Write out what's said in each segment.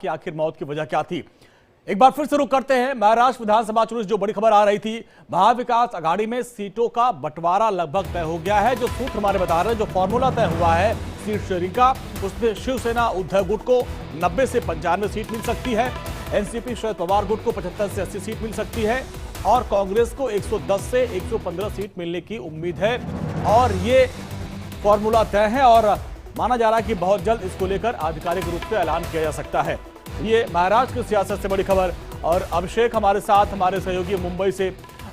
कि आखिर मौत की वजह क्या थी। एक बार फिर से रुक करते हैं महाराष्ट्र विधानसभा चुनाव। जो बड़ी खबर आ रही थी, महाविकास आघाड़ी में सीटों का बंटवारा लगभग तय हो गया है। जो सूत्र हमारे बता रहे हैं, जो फॉर्मूला तय हुआ है सीट शेयरिंग का, उसमें शिवसेना उद्धव गुट को 90 से 95 सीट मिल सकती है, एनसीपी शरद पवार गुट को 75 से 80 सीट मिल सकती है और कांग्रेस को 110 से 115 सीट मिलने की उम्मीद है। और ये फॉर्मूला तय है और माना जा रहा है कि बहुत जल्द इसको लेकर आधिकारिक रूप से ऐलान किया जा सकता है। ये महाराष्ट्र की सियासत से बड़ी खबर। और अभिषेक हमारे साथ, हमारे सहयोगी मुंबई से।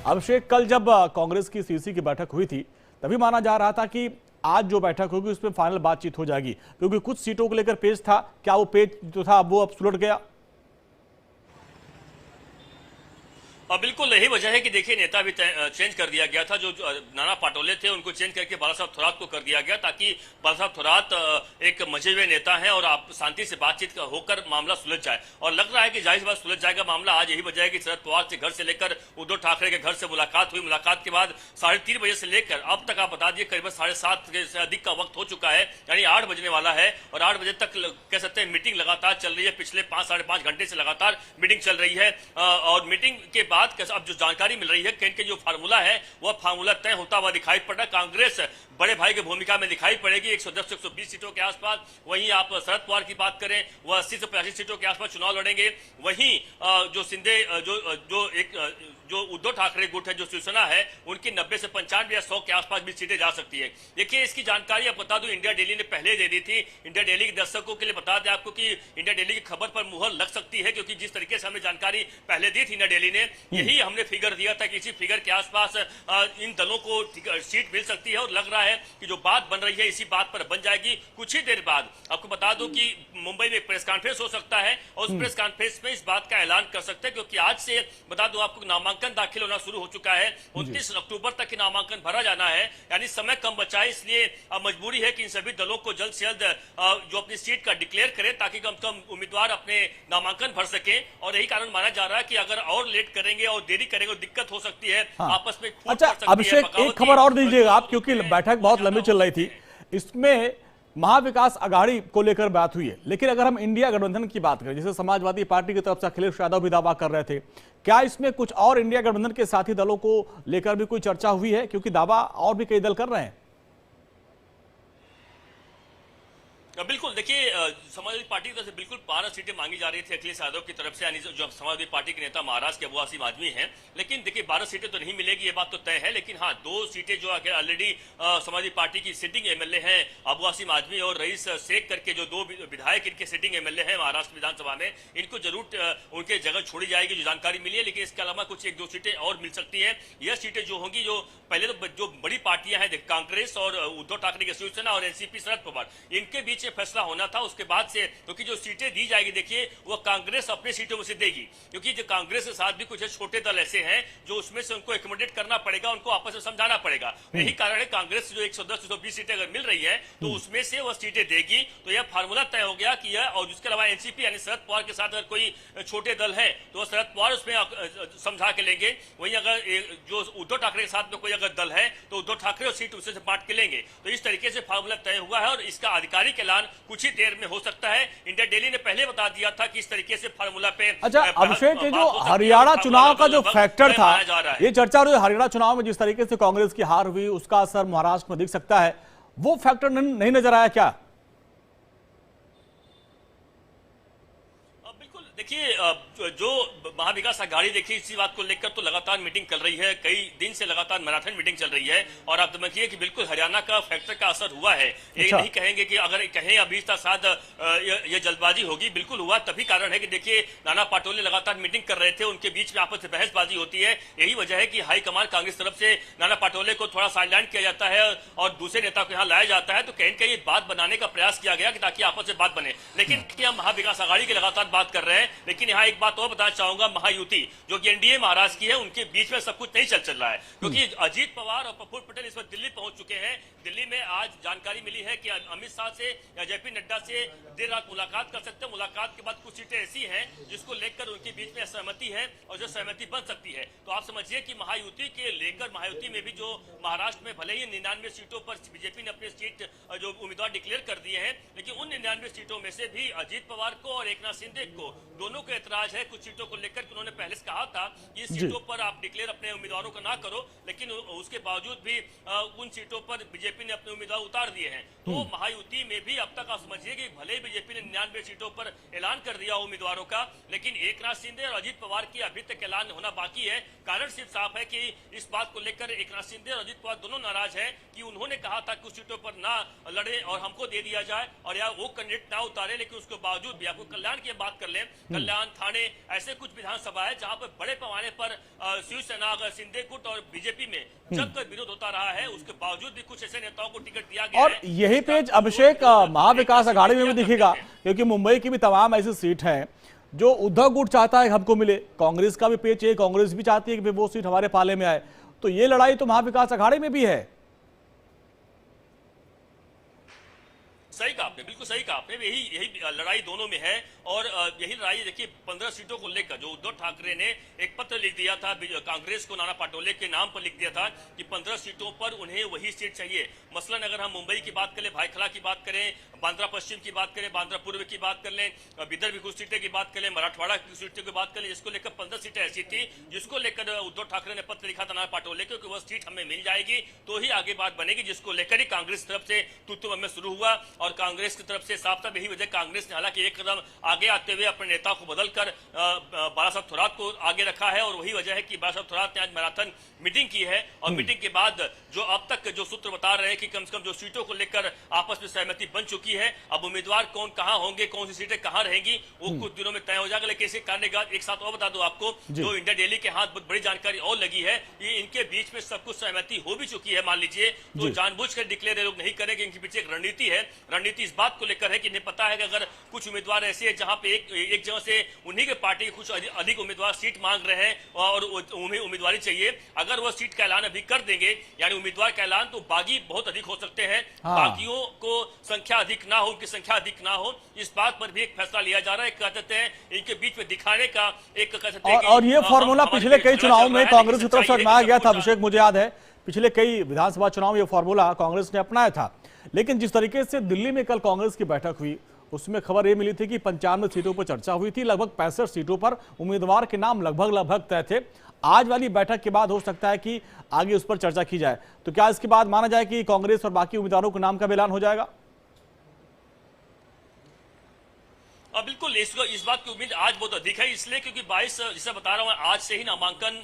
अभिषेक, कल जब कांग्रेस की सीसी की बैठक हुई थी तभी माना जा रहा था कि आज जो बैठक होगी उसमें फाइनल बातचीत हो जाएगी, क्योंकि कुछ सीटों को लेकर पेच था। क्या वो पेच जो था वो अब सुलट गया? बिल्कुल यही वजह है कि देखिए नेता भी चेंज कर दिया गया था। जो नाना पाटोले थे उनको चेंज करके बालासाहब थोरात को कर दिया गया, ताकि बालासाहब थोरात एक मजे हुए नेता हैं और आप शांति से बातचीत होकर मामला सुलझ जाए। और लग रहा है कि जाहिर बात सुलझ जाएगा मामला। आज यही वजह है कि शरद पवार से घर से लेकर उद्धव ठाकरे के घर से मुलाकात हुई। मुलाकात के बाद 3:30 बजे से लेकर अब तक आप बता दिए करीबन 7:30 से अधिक का वक्त हो चुका है, यानी 8 बजने वाला है। और 8 बजे तक कह सकते हैं मीटिंग लगातार चल रही है। पिछले 5-5.5 घंटे से लगातार मीटिंग चल रही है। और मीटिंग के बाद अब जो जानकारी मिल रही है कि जो फार्मूला है वह फार्मूला तय होता हुआ दिखाई पड़ रहा है। कांग्रेस बड़े भाई की भूमिका में दिखाई पड़ेगी 110 से 120 सीटों के आसपास। वहीं आप शरद पवार की बात करें, वह 80 से 85 सीटों के आसपास चुनाव लड़ेंगे। वहीं जो शिंदे जो उद्धव ठाकरे गुट है, जो शिवसेना है, उनकी 90 से 95 या 100 के आसपास भी सीटें जा सकती है। देखिए इसकी जानकारी आप बता दूं, इंडिया डेली ने पहले दे दी थी। इंडिया डेली के दर्शकों के लिए बता दें आपको कि इंडिया डेली की खबर पर मुहर लग सकती है, क्योंकि जिस तरीके से हमने जानकारी पहले दी थी इंडिया डेली ने, यही हमने फिगर दिया था कि इसी फिगर के आसपास इन दलों को सीट मिल सकती है। और लग रहा है कि जो बात बन रही है इसी बात पर बन जाएगी कुछ ही देर बाद। आपको बता दूं कि मुंबई में एक प्रेस कॉन्फ्रेंस हो सकता है और उस प्रेस कॉन्फ्रेंस में इस बात का ऐलान कर सकते हैं, क्योंकि आज से बता दूं आपको नामांकन दाखिल होना शुरू हो चुका है। 29 अक्टूबर तक नामांकन भरा जाना है, यानी समय कम बचा है। इसलिए अब मजबूरी है कि इन सभी दलों को जल्द से जल्द जो अपनी सीट का डिक्लेयर करें, ताकि कम से कम उम्मीदवार अपने नामांकन भर सके। और यही कारण माना जा रहा है कि अगर और लेट करेंगे और देरी करेंगे तो दिक्कत हो सकती है। हाँ। आपस में अच्छा अभिषेक, एक खबर और दीजिएगा आप, क्योंकि बैठक बहुत लंबी चल रही थी। इसमें महाविकास आघाड़ी को लेकर बात हुई है, लेकिन अगर हम इंडिया गठबंधन की बात करें, जैसे समाजवादी पार्टी की तरफ से अखिलेश यादव भी दावा कर रहे थे, क्या इसमें कुछ और इंडिया गठबंधन के साथी दलों को लेकर भी कोई चर्चा हुई है? क्योंकि दावा और भी कई दल कर रहे हैं। बिल्कुल, देखिए समाजवादी पार्टी की तरफ से बिल्कुल 12 सीटें मांगी जा रही थी अखिलेश यादव की तरफ से, यानी जो समाजवादी पार्टी के नेता महाराष्ट्र के अबू आसिम आजमी हैं। लेकिन देखिए 12 सीटें तो नहीं मिलेगी, ये बात तो तय है। लेकिन हाँ, 2 सीटें जो ऑलरेडी समाजवादी पार्टी की सिटिंग एमएलए हैं, अबू आसिम आजमी और रईस शेख करके जो 2 विधायक इनके सिटिंग एमएलए हैं महाराष्ट्र विधानसभा में, इनको जरूर उनके जगह छोड़ी जाएगी, जो जानकारी मिली है। लेकिन इसके अलावा कुछ 1-2 सीटें और मिल सकती है। यह सीटें जो होंगी, जो पहले तो जो बड़ी पार्टियां हैं कांग्रेस और उद्धव ठाकरे की शिवसेना और एनसीपी शरद पवार, इनके बीच फैसला होना था। उसके बाद से क्योंकि जो सीटें दी जाएगी, देखिए वो कांग्रेस अपनी सीटों में से देगी, क्योंकि जो कांग्रेस के साथ भी कुछ छोटे दल ऐसे हैं जो उसमें से उनको एकोमोडेट करना पड़ेगा, उनको आपस में समझाना पड़ेगा। यही कारण है कांग्रेस जो 110 से 120 सीटें अगर मिल रही है तो उसमें से वह सीटें देगी। तो यह फार्मूला तय हो गया कि यह, और उसके अलावा एनसीपी यानी शरद पवार के साथ अगर कोई छोटे दल है तो शरद पवार उसमें समझा के लेंगे। वहीं अगर जो उद्धव ठाकरे के साथ में कोई अगर दल है तो उद्धव ठाकरे सीट उससे बांट के लेंगे। तो इस तरीके से फार्मूला तय हुआ है और इसका आधिकारिक ऐलान कुछ ही देर में हो सकता है। इंडिया डेली ने पहले बता दिया था कि इस तरीके से फार्मूला पे। अच्छा अभिषेक, ये जो हरियाणा चुनाव का जो फैक्टर था, ये चर्चा रही हरियाणा चुनाव में जिस तरीके से कांग्रेस की हार हुई, उसका असर महाराष्ट्र में दिख सकता है, वो फैक्टर नहीं नजर आया क्या? देखिए जो महाविकास आघाड़ी, देखिए इसी बात को लेकर तो लगातार मीटिंग चल रही है, कई दिन से लगातार मैराथन मीटिंग चल रही है। और आप देखिए कि बिल्कुल हरियाणा का फैक्टर का असर हुआ है। ये नहीं कहेंगे कि अगर कहें अभी शायद ये जल्दबाजी होगी, बिल्कुल हुआ। तभी कारण है कि देखिए नाना पाटोले लगातार मीटिंग कर रहे थे, उनके बीच में आपस में बहसबाजी होती है। यही वजह है कि हाईकमान कांग्रेस तरफ से नाना पाटोले को थोड़ा साइडलाइन किया जाता है और दूसरे नेता को यहाँ लाया जाता है। तो कहीं कहीं बात बनाने का प्रयास किया गया कि ताकि आपस में बात बने। लेकिन हम महाविकास आघाड़ी की लगातार बात कर रहे हैं। लेकिन यहाँ एक बात और बताना चाहूंगा, महायुति जो कि एनडीए महाराष्ट्र की है, उनके बीच में सब कुछ नहीं चल रहा है, क्योंकि अजीत पवार और प्रफुल्ल पटेल इस वक्त दिल्ली पहुंच चुके हैं। दिल्ली में आज जानकारी मिली है कि अमित शाह से या जेपी नड्डा से देर रात मुलाकात कर सकते हैं। मुलाकात के बाद कुछ सीटें ऐसी हैं जिसको लेकर उनके बीच में सहमति है और जो सहमति बन सकती है। तो आप समझिए कि महायुति के लेकर, महायुति में भी जो महाराष्ट्र में भले ही 99 सीटों पर बीजेपी ने अपनी सीट जो उम्मीदवार डिक्लेयर कर दिए हैं, लेकिन उन 99 सीटों में से भी अजीत पवार को और एकनाथ शिंदे को दोनों को ऐतराज है कुछ सीटों को लेकर। उन्होंने पहले से कहा था कि इस सीटों पर आप डिक्लेयर अपने उम्मीदवारों का ना करो, लेकिन उसके बावजूद भी उन सीटों पर बीजेपी ने अपने उम्मीदवार उतार दिए हैं। तो महायुति में भी अब तक आप समझिए कि भले ही बीजेपी ने 99 सीटों पर ऐलान कर दिया उम्मीदवारों का, लेकिन एकनाथ शिंदे और अजीत पवार की अभी तक ऐलान होना बाकी है। कारण सिर्फ साफ है कि इस बात को लेकर एकनाथ शिंदे और अजीत पवार दोनों नाराज हैं कि उन्होंने कहा था कुछ सीटों पर ना लड़े और हमको दे दिया जाए और या वो कैंडिडेट ना उतारे, लेकिन उसके बावजूद भी आपको कल्याण की बात कर लें, कल्याण, थाने, ऐसे कुछ विधानसभा है जहां पर बड़े पैमाने पर शिवसेना, शिंदे गुट और बीजेपी में जमकर विरोध होता रहा है। उसके बावजूद भी कुछ ऐसे नेताओं को टिकट दिया गया और है। यही पेज अभिषेक महाविकास आघाड़ी में भी दिखेगा, क्योंकि मुंबई की भी तमाम ऐसी सीट हैं जो उद्धव गुट चाहता है हमको मिले। कांग्रेस का भी पेच है, कांग्रेस भी चाहती है कि वो सीट हमारे पाले में आए। तो ये लड़ाई तो महाविकास आघाड़ी में भी है। सही कहा आपने, बिल्कुल सही कहा आपने। यही लड़ाई दोनों में है और यही लड़ाई देखिए 15 सीटों को लेकर जो उद्धव ठाकरे ने एक पत्र लिख दिया था कांग्रेस को, नाना पाटोले के नाम पर लिख दिया था कि 15 सीटों पर उन्हें वही सीट चाहिए। मसलन अगर हम मुंबई की बात करें, भाईखला की बात करें, बांद्रा पश्चिम की बात करें, बांद्रा पूर्व की बात कर लें, विदर्भ की कुछ सीटें की बात करें, मराठवाड़ा की सीटों की बात करें, जिसको लेकर 15 सीटें ऐसी थी जिसको लेकर उद्धव ठाकरे ने पत्र लिखा था नाना पाटोले को कि वह सीट हमें मिल जाएगी तो ही आगे बात बनेगी, जिसको लेकर ही कांग्रेस की तरफ से तू में शुरू हुआ। और कांग्रेस की तरफ से साफ साफ यही वजह, कांग्रेस ने हालांकि एक कदम आगे आते हुए अपने नेता को बदलकर बालासाहब थोराट को आगे रखा है और वही वजह है कि बालासाहब थोराट ने आज मैराथन मीटिंग की है और मीटिंग के बाद जो अब तक जो सूत्र बता रहे हैं कि कम से कम जो सीटों को लेकर आपस में सहमति बन चुकी है। अब उम्मीदवार कौन कहां होंगे, कौन सी सीटें कहां रहेंगी, वो कुछ दिनों में तय हो जाएगा। लेकिन इसे करने का एक साथ और बता दूं आपको, जो इंडिया डेली के हाथ बहुत बड़ी जानकारी और लगी है, ये इनके बीच में सब कुछ सहमति हो भी चुकी है। मान लीजिए तो जानबूझकर डिक्लेयर लोग नहीं करेंगे, इनके पीछे एक रणनीति है। रणनीति इस बात को लेकर है कि इन्हें पता है कि अगर कुछ उम्मीदवार ऐसे हैं जहां पे एक जगह से उन्हीं के पार्टी के कुछ अधिक उम्मीदवार सीट मांग रहे हैं और उन्हें उम्मीदवारी चाहिए, अगर वो सीट का ऐलान अभी कर देंगे यानी उम्मीदवार का ऐलान, तो बागी बहुत अधिक हो सकते हैं। बागियों को संख्या अधिक ना हो, उनकी संख्या अधिक ना हो, इस बात पर भी एक फैसला लिया जा रहा है। कहते हैं इनके बीच में दिखाने का एक कहते हैं और ये फॉर्मूला पिछले कई चुनाव में कांग्रेस की तरफ से आजमाया गया था अभिषेक, मुझे याद है पिछले कई विधानसभा चुनाव में ये फॉर्मूला कांग्रेस ने अपनाया था। लेकिन जिस तरीके से दिल्ली में कल कांग्रेस की बैठक हुई उसमें खबर यह मिली थी कि 95 सीटों पर चर्चा हुई थी, लगभग 65 सीटों पर उम्मीदवार के नाम लगभग तय थे। आज वाली बैठक के बाद हो सकता है कि आगे उस पर चर्चा की जाए। तो क्या इसके बाद माना जाए कि कांग्रेस और बाकी उम्मीदवारों के नाम का ऐलान हो जाएगा? बिल्कुल इस बात की उम्मीद आज बहुत अधिक है, इसलिए क्योंकि 22 जिसे बता रहा हूं आज से ही नामांकन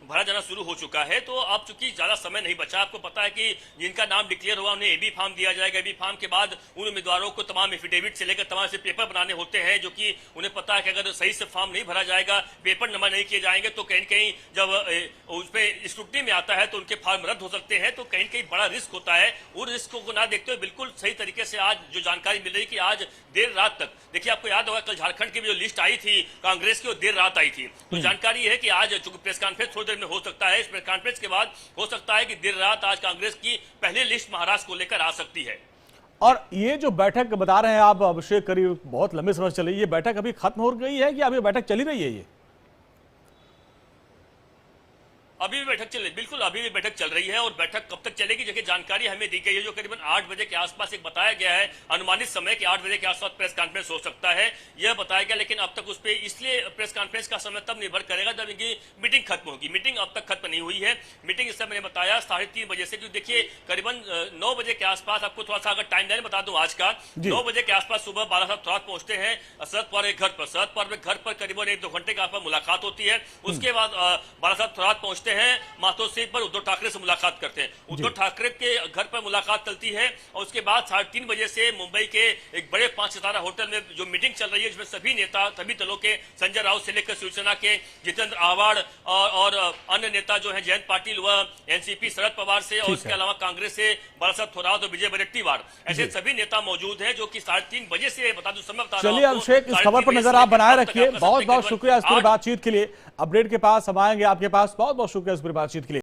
भरा जाना शुरू हो चुका है। तो अब चूंकि ज्यादा समय नहीं बचा, आपको पता है कि जिनका नाम डिक्लेयर हुआ उन्हें एबी फॉर्म दिया जाएगा। एबी फॉर्म के बाद उन उम्मीदवारों को तमाम एफिडेविट से लेकर तमाम से पेपर बनाने होते हैं, जो कि उन्हें पता है कि अगर सही से फॉर्म नहीं भरा जाएगा, पेपर जमा नहीं किए जाएंगे तो कहीं कहीं जब उसमें स्क्रूटनी में आता है तो उनके फॉर्म रद्द हो सकते हैं। तो कहीं कहीं बड़ा रिस्क होता है। उन रिस्क को ना देखते हुए बिल्कुल सही तरीके से आज जो जानकारी मिल रही कि आज देर रात तक, देखिए आपको याद होगा कल झारखंड की जो लिस्ट आई थी कांग्रेस की, वो देर रात आई थी। तो जानकारी है कि आज चूंकि प्रेस कॉन्फ्रेंस थोड़ी देर में हो सकता है, इस प्रेस कॉन्फ्रेंस के बाद हो सकता है कि देर रात आज कांग्रेस की पहली लिस्ट महाराष्ट्र को लेकर आ सकती है। और ये जो बैठक बता रहे हैं आप अभिषेक, करीब बहुत लंबे समय चली, ये बैठक अभी खत्म हो गई है कि अभी बैठक चली रही है? ये अभी भी बैठक चल रही है, बिल्कुल अभी भी बैठक चल रही है। और बैठक कब तक चलेगी, जबकि जानकारी हमें दी गई है जो करीबन 8 बजे के आसपास एक बताया गया है अनुमानित समय कि 8 बजे के आसपास प्रेस कॉन्फ्रेंस हो सकता है, यह बताया गया। लेकिन अब तक उस पर इसलिए प्रेस कॉन्फ्रेंस का समय तब निर्भर करेगा जब इनकी मीटिंग खत्म होगी। मीटिंग अब तक खत्म नहीं हुई है। मीटिंग इस समय मैंने बताया 3:30 बजे से, क्योंकि देखिए करीबन 9 बजे के आसपास, आपको थोड़ा सा अगर टाइम लाइन बता दूं आज का, 9 बजे के आसपास सुबह बालासाहब थोराट पहुंचते हैं शरद पवार के घर पर। शरद पवार के घर पर करीबन 1-2 घंटे के आसपास मुलाकात होती है। उसके बाद बालासाहब थोराट पहुंचते हैं मातोश्री पर, उद्धव ठाकरे से मुलाकात करते हैं। उद्धव ठाकरे के घर पर मुलाकात चलती है और उसके बाद 3:30 बजे से मुंबई के एक बड़े 5 सितारा होटल में जो मीटिंग चल रही है, जिसमें सभी नेता, सभी दलों के, संजय राउत से लेकर शिवसेना के जितेंद्र आव्हाड और अन्य नेता जो है, जयंत पाटिल व एनसीपी शरद पवार से, और उसके अलावा कांग्रेस से बालासाहेब थोराट और विजय वडेट्टीवार, ऐसे सभी नेता मौजूद हैं जो कि 3:30 बजे से बता दूं, समय बता रहा हूं। चलिए अभिषेक, इस खबर पर नजर आप बनाए रखिए। बहुत बहुत शुक्रिया इस पूरी बातचीत के लिए। अपडेट के पास हम आएंगे आपके पास। बहुत बहुत शुक्रिया इस पूरी बातचीत के लिए।